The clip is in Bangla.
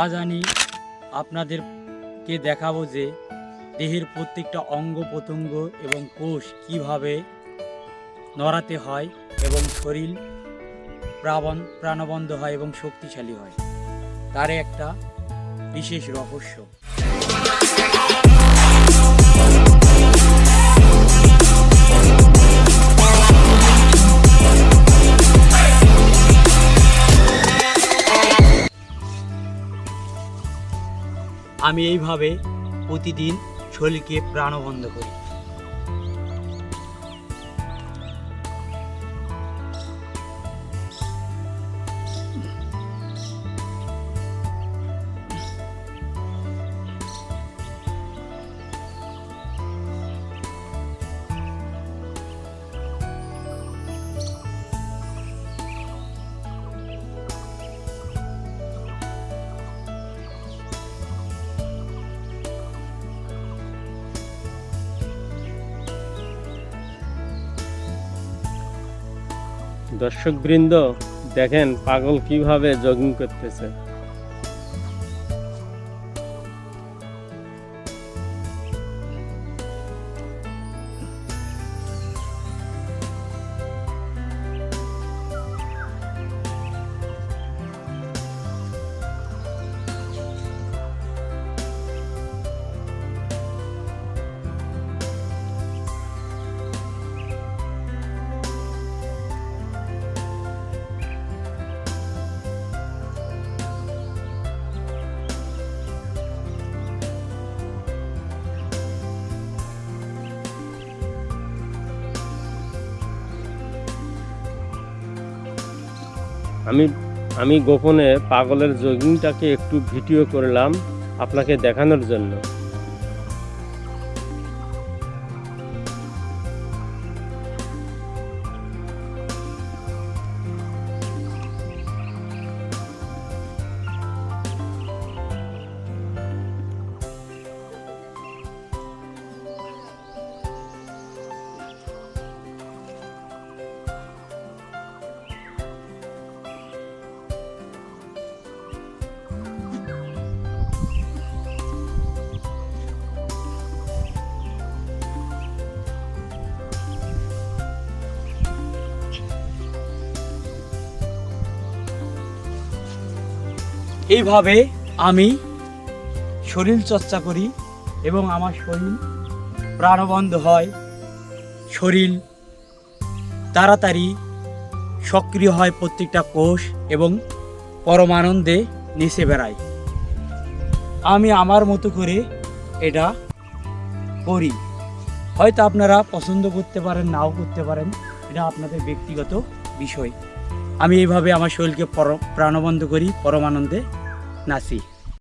আজ আমি আপনাদেরকে দেখাবো যে দেহের প্রত্যেকটা অঙ্গ প্রত্যঙ্গ এবং কোষ কিভাবে নড়াতে হয় এবং শরীর প্রাণবন্ত হয় এবং শক্তিশালী হয়, তার একটা বিশেষ রহস্য। আমি এইভাবে প্রতিদিন শরীরকে প্রাণবন্ত করি। দর্শকবৃন্দ দেখেন পাগল কিভাবে জগিং করতেছে। আমি গোপনে পাগলের জগিংটাকে একটু ভিডিও করলাম আপনাকে দেখানোর জন্য। এইভাবে আমি শরীর চর্চা করি এবং আমার শরীর প্রাণবন্ত হয়, শরীর তাড়াতাড়ি সক্রিয় হয়, প্রত্যেকটা কোষ এবং পরমানন্দে নেচে বেড়ায়। আমি আমার মতো করে এটা করি। হয়তো আপনারা পছন্দ করতে পারেন, নাও করতে পারেন, এটা আপনাদের ব্যক্তিগত বিষয়। আমি এইভাবে আমার শরীরকে প্রাণবন্ত করি, পরমানন্দে নাচি।